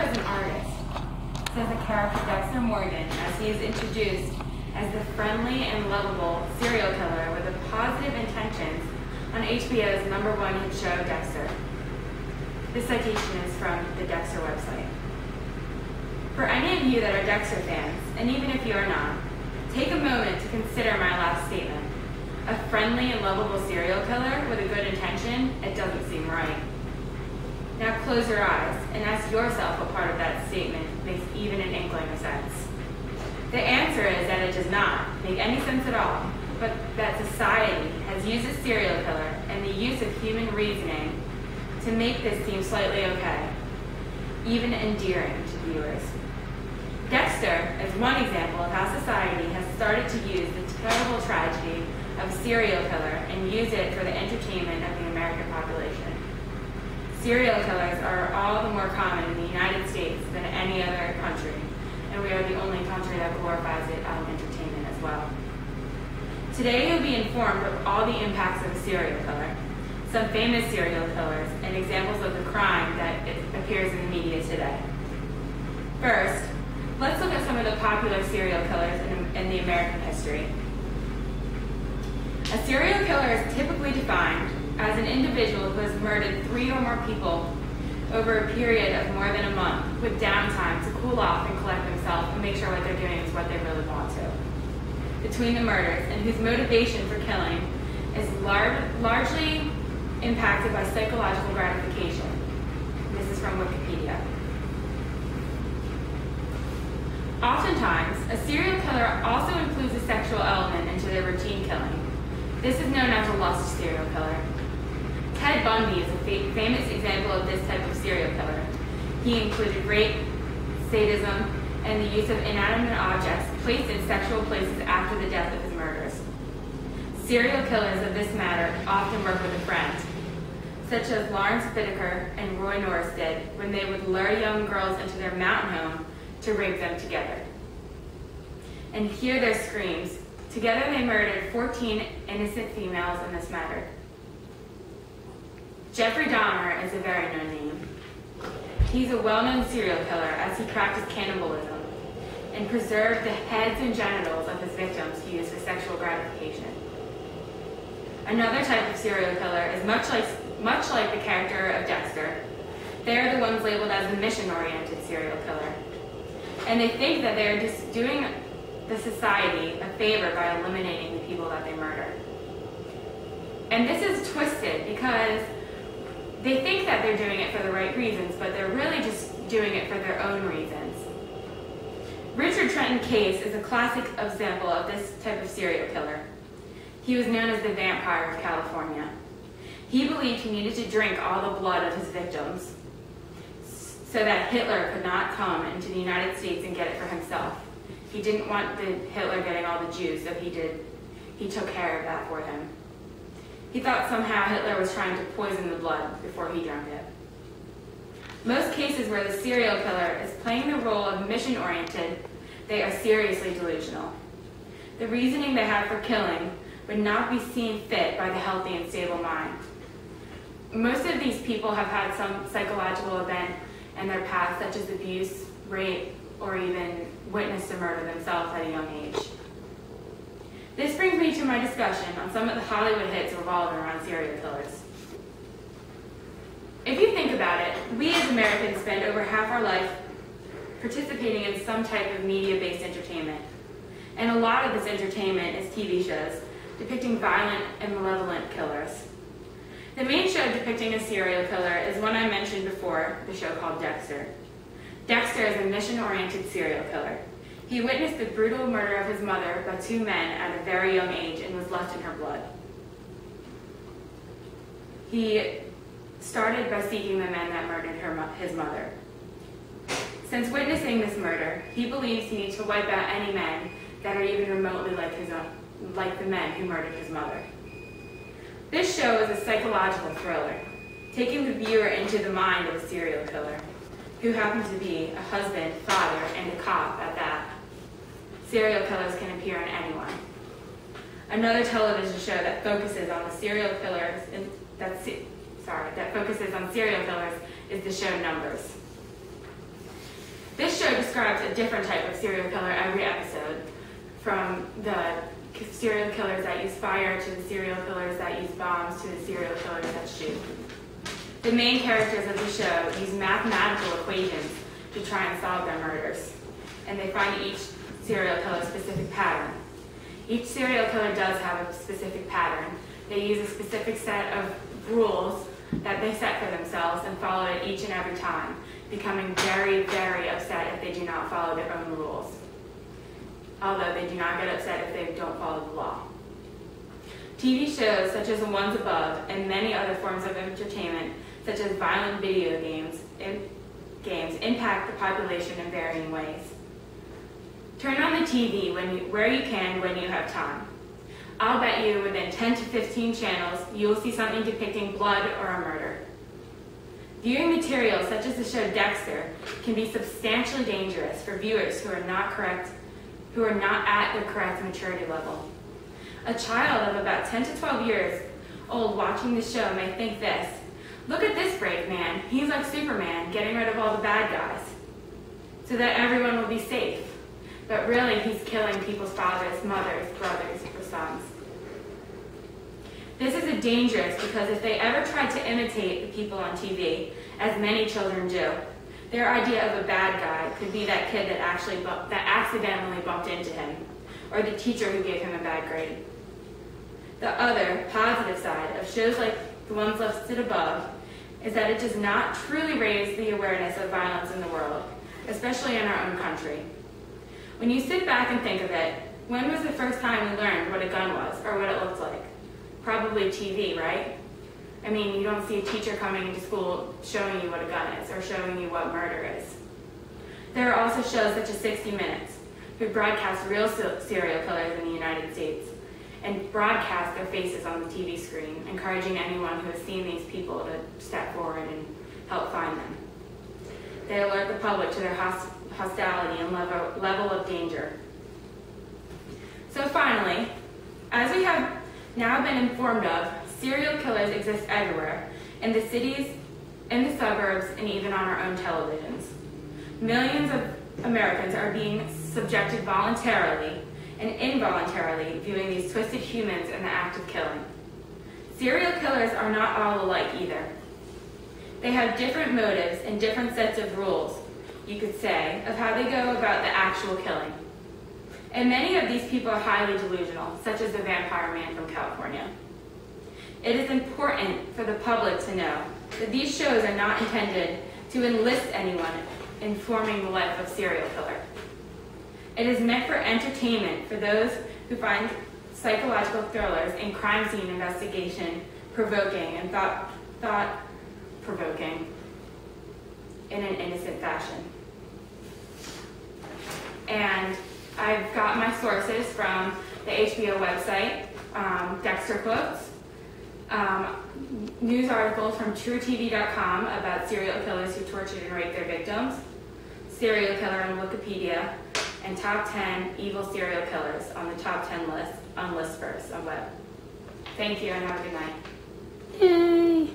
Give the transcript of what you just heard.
is an artist, says the character Dexter Morgan, as he is introduced as the friendly and lovable serial killer with the positive intentions on HBO's #1 hit show, Dexter. This citation is from the Dexter website. For any of you that are Dexter fans, and even if you are not, take a moment to consider my last statement. A friendly and lovable serial killer with a good intention, it doesn't seem right. Now close your eyes and ask yourself what part of that statement makes even an inkling of sense. The answer is that it does not make any sense at all, but that society has used a serial killer and the use of human reasoning to make this seem slightly okay, even endearing to viewers. Dexter is one example of how society has started to use the terrible tragedy of a serial killer and use it for the entertainment of the American population. Serial killers are all the more common in the United States than any other country, and we are the only country that glorifies it as entertainment as well. Today you'll be informed of all the impacts of a serial killer, some famous serial killers, and examples of the crime that appears in the media today. First, let's look at some of the popular serial killers in the American history. A serial killer is typically defined as an individual who has murdered 3 or more people over a period of more than a month, with downtime to cool off and collect themselves and make sure what they're doing is what they really want to between the murders, and whose motivation for killing is largely impacted by psychological gratification. This is from Wikipedia. Oftentimes, a serial killer also includes a sexual element into their routine killing. This is known as a lust serial killer. Ted Bundy is a famous example of this type of serial killer. He included rape, sadism, and the use of inanimate objects placed in sexual places after the death of his murders. Serial killers of this matter often work with a friend, such as Lawrence Whitaker and Roy Norris did when they would lure young girls into their mountain home to rape them together. And hear their screams. Together they murdered 14 innocent females in this matter. Jeffrey Dahmer is a very known name. He's a well-known serial killer as he practiced cannibalism and preserved the heads and genitals of his victims he used for sexual gratification. Another type of serial killer is much like the character of Dexter. They are the ones labeled as the mission-oriented serial killer. And they think that they're just doing the society a favor by eliminating the people that they murder. And this is twisted because they think that they're doing it for the right reasons, but they're really just doing it for their own reasons. Richard Trenton Case is a classic example of this type of serial killer. He was known as the Vampire of California. He believed he needed to drink all the blood of his victims so that Hitler could not come into the United States and get it for himself. He didn't want Hitler getting all the Jews, so he took care of that for him. He thought somehow Hitler was trying to poison the blood before he drank it. Most cases where the serial killer is playing the role of mission-oriented, they are seriously delusional. The reasoning they have for killing would not be seen fit by the healthy and stable mind. Most of these people have had some psychological event in their past, such as abuse, rape, or even witnessed a murder themselves at a young age. This brings me to my discussion on some of the Hollywood hits revolving around serial killers. If you think about it, we as Americans spend over half our life participating in some type of media-based entertainment. And a lot of this entertainment is TV shows depicting violent and malevolent killers. The main show depicting a serial killer is one I mentioned before, the show called Dexter. Dexter is a mission-oriented serial killer. He witnessed the brutal murder of his mother by 2 men at a very young age and was left in her blood. He started by seeking the men that murdered his mother. Since witnessing this murder, he believes he needs to wipe out any men that are even remotely like the men who murdered his mother. This show is a psychological thriller, taking the viewer into the mind of a serial killer, who happens to be a husband, father, and a cop at that. Serial killers can appear in anyone. Another television show that focuses on serial killers is the show Numbers. describes a different type of serial killer every episode, from the serial killers that use fire to the serial killers that use bombs to the serial killers that shoot. The main characters of the show use mathematical equations to try and solve their murders, and they find each serial killer's specific pattern. Each serial killer does have a specific pattern. They use a specific set of rules that they set for themselves and follow it each and every time, becoming very, very upset if they do not follow their own rules. Although they do not get upset if they don't follow the law. TV shows such as the ones above and many other forms of entertainment, such as violent video games, impact the population in varying ways. Turn on the TV where you can when you have time. I'll bet you within 10 to 15 channels you will see something depicting blood or a murder. Viewing material such as the show Dexter can be substantially dangerous for viewers who are not at their correct maturity level. A child of about 10 to 12 years old watching the show may think this: look at this brave man, he's like Superman, getting rid of all the bad guys, so that everyone will be safe. But really, he's killing people's fathers, mothers, brothers, or sons. This is dangerous because if they ever tried to imitate the people on TV, as many children do, their idea of a bad guy could be that kid that accidentally bumped into him, or the teacher who gave him a bad grade. The other, positive side of shows like the ones listed above is that it does not truly raise the awareness of violence in the world, especially in our own country. When you sit back and think of it, when was the first time we learned what a gun was, or what it looked like? Probably TV, right? I mean, you don't see a teacher coming into school showing you what a gun is, or showing you what murder is. There are also shows such as 60 Minutes, who broadcast real serial killers in the United States, and broadcast their faces on the TV screen, encouraging anyone who has seen these people to step forward and help find them. They alert the public to their hostility and level of danger. So finally, as we have now been informed of, serial killers exist everywhere, in the cities, in the suburbs, and even on our own televisions. Millions of Americans are being subjected voluntarily and involuntarily viewing these twisted humans in the act of killing. Serial killers are not all alike either. They have different motives and different sets of rules, you could say, of how they go about the actual killing. And many of these people are highly delusional, such as the vampire man from California. It is important for the public to know that these shows are not intended to enlist anyone in forming the life of a serial killer. It is meant for entertainment for those who find psychological thrillers and crime scene investigation provoking and thought-provoking in an innocent fashion. And I've got my sources from the HBO website, Dexter Quotes, news articles from TrueTV.com about serial killers who tortured and raped their victims, serial killer on Wikipedia, and top 10 evil serial killers on the top 10 list on List First on web. Thank you and have a good night. Yay!